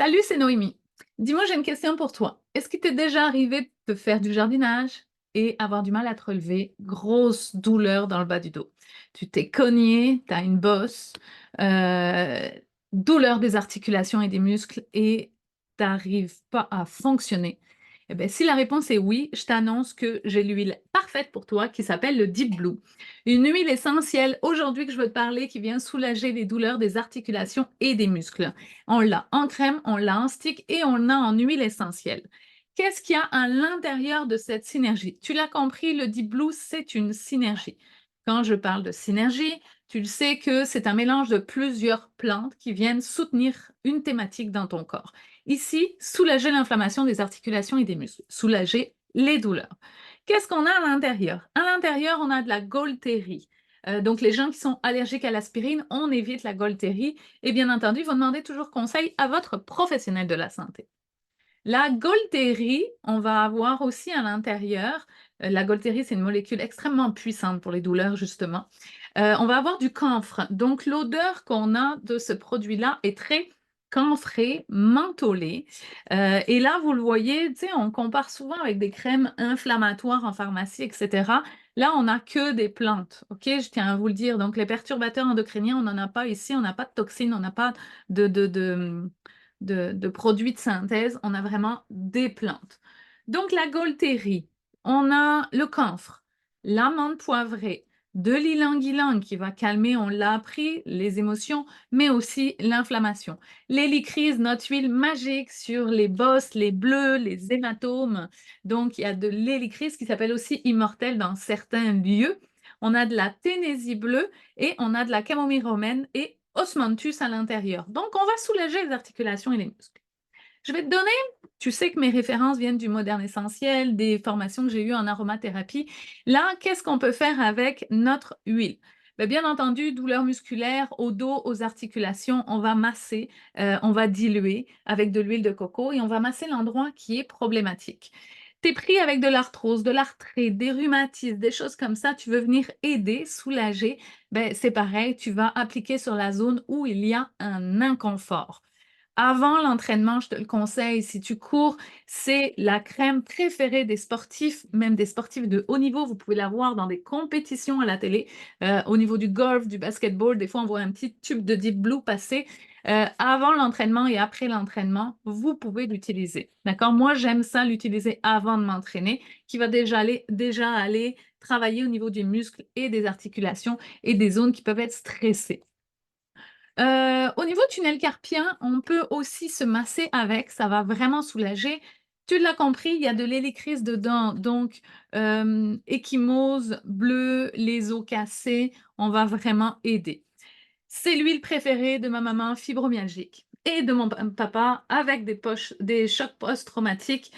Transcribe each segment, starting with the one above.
Salut, c'est Noémie. Dis-moi, j'ai une question pour toi. Est-ce qu'il t'est déjà arrivé de faire du jardinage et avoir du mal à te relever, grosse douleur dans le bas du dos? Tu t'es cogné, tu as une bosse, euh, douleur des articulations et des muscles et tu n'arrives pas à fonctionner. Eh bien, si la réponse est oui, je t'annonce que j'ai l'huile parfaite pour toi qui s'appelle le Deep Blue. Une huile essentielle aujourd'hui que je veux te parler qui vient soulager les douleurs des articulations et des muscles. On l'a en crème, on l'a en stick et on l'a en huile essentielle. Qu'est-ce qu'il y a à l'intérieur de cette synergie? Tu l'as compris, le Deep Blue, c'est une synergie. Quand je parle de synergie, tu le sais que c'est un mélange de plusieurs plantes qui viennent soutenir une thématique dans ton corps. Ici, soulager l'inflammation des articulations et des muscles, soulager les douleurs. Qu'est-ce qu'on a à l'intérieur? À l'intérieur, on a de la Gaultérie. Donc, les gens qui sont allergiques à l'aspirine, on évite la Gaultérie. Et bien entendu, vous demandez toujours conseil à votre professionnel de la santé. La Gaultérie, on va avoir aussi à l'intérieur, la Gaultérie, c'est une molécule extrêmement puissante pour les douleurs, justement. On va avoir du camphre. Donc, l'odeur qu'on a de ce produit-là est très camphrée, mentholée. Et là, vous le voyez, tu sais, on compare souvent avec des crèmes inflammatoires en pharmacie, etc. Là, on n'a que des plantes, ok? Je tiens à vous le dire. Donc, les perturbateurs endocriniens, on n'en a pas ici, on n'a pas de toxines, on n'a pas de produits de synthèse, on a vraiment des plantes. Donc, la Gaultérie, on a le camphre, l'amande poivrée, de l'ylang-ylang qui va calmer, on l'a appris, les émotions, mais aussi l'inflammation. L'hélicryse, notre huile magique sur les bosses, les bleus, les hématomes. Donc, il y a de l'hélicryse qui s'appelle aussi immortelle dans certains lieux. On a de la ténésie bleue et on a de la camomille romaine et osmanthus à l'intérieur. Donc, on va soulager les articulations et les muscles. Je vais te donner, tu sais que mes références viennent du Moderne Essentiel, des formations que j'ai eues en aromathérapie. Là, qu'est-ce qu'on peut faire avec notre huile? Bien entendu, douleur musculaire, au dos, aux articulations, on va masser, on va diluer avec de l'huile de coco et on va masser l'endroit qui est problématique. T'es pris avec de l'arthrose, de l'arthrite, des rhumatismes, des choses comme ça, tu veux venir aider, soulager, c'est pareil, tu vas appliquer sur la zone où il y a un inconfort. Avant l'entraînement, je te le conseille, si tu cours, c'est la crème préférée des sportifs, même des sportifs de haut niveau. Vous pouvez la voir dans des compétitions à la télé. Au niveau du golf, du basketball, des fois, on voit un petit tube de Deep Blue passer. Avant l'entraînement et après l'entraînement, vous pouvez l'utiliser. D'accord? Moi, j'aime ça l'utiliser avant de m'entraîner, qui va déjà aller travailler au niveau des muscles et des articulations et des zones qui peuvent être stressées. Au niveau tunnel carpien, on peut aussi se masser avec, ça va vraiment soulager. Tu l'as compris, il y a de l'hélicryse dedans, donc ecchymose, bleu, les os cassés, on va vraiment aider. C'est l'huile préférée de ma maman fibromyalgique et de mon papa avec des chocs post-traumatiques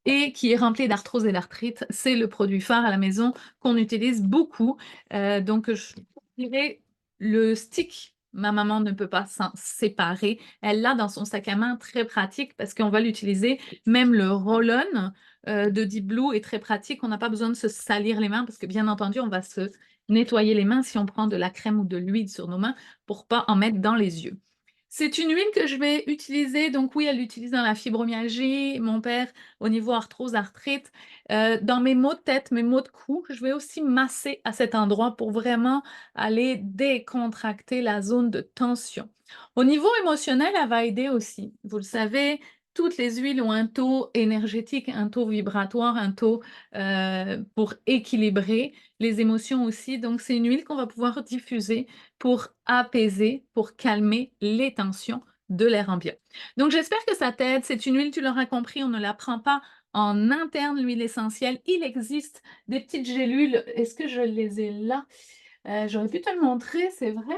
et qui est rempli d'arthrose et d'arthrite. C'est le produit phare à la maison qu'on utilise beaucoup. Donc, je dirais le stick, ma maman ne peut pas s'en séparer. Elle l'a dans son sac à main, très pratique parce qu'on va l'utiliser. Même le roll-on de Deep Blue est très pratique. On n'a pas besoin de se salir les mains parce que, bien entendu, on va se nettoyer les mains si on prend de la crème ou de l'huile sur nos mains pour pas en mettre dans les yeux. C'est une huile que je vais utiliser, donc oui, elle l'utilise dans la fibromyalgie, mon père au niveau arthrose, arthrite. Dans mes maux de tête, mes maux de cou, je vais aussi masser à cet endroit pour vraiment aller décontracter la zone de tension. Au niveau émotionnel, elle va aider aussi. Vous le savez, toutes les huiles ont un taux énergétique, un taux vibratoire, un taux pour équilibrer les émotions aussi. Donc, c'est une huile qu'on va pouvoir diffuser pour apaiser, pour calmer les tensions de l'air ambiant. Donc, j'espère que ça t'aide. C'est une huile, tu l'auras compris, on ne la prend pas en interne, l'huile essentielle. Il existe des petites gélules. Est-ce que je les ai là? J'aurais pu te le montrer, c'est vrai.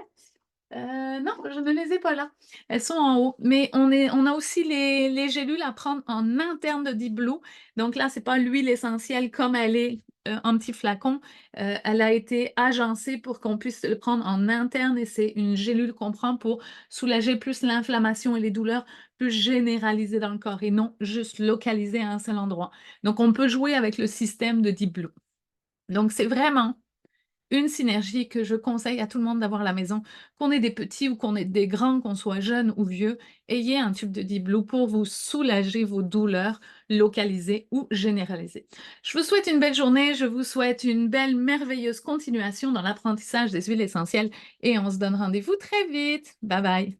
Non, je ne les ai pas là. Elles sont en haut. Mais on a aussi les gélules à prendre en interne de Deep Blue. Donc là, c'est pas l'huile essentielle comme elle est en petit flacon. Elle a été agencée pour qu'on puisse le prendre en interne et c'est une gélule qu'on prend pour soulager plus l'inflammation et les douleurs plus généralisées dans le corps et non juste localisées à un seul endroit. Donc on peut jouer avec le système de Deep Blue. Donc c'est vraiment une synergie que je conseille à tout le monde d'avoir à la maison, qu'on ait des petits ou qu'on ait des grands, qu'on soit jeune ou vieux, ayez un tube de Deep Blue pour vous soulager vos douleurs localisées ou généralisées. Je vous souhaite une belle journée, je vous souhaite une belle, merveilleuse continuation dans l'apprentissage des huiles essentielles et on se donne rendez-vous très vite. Bye bye.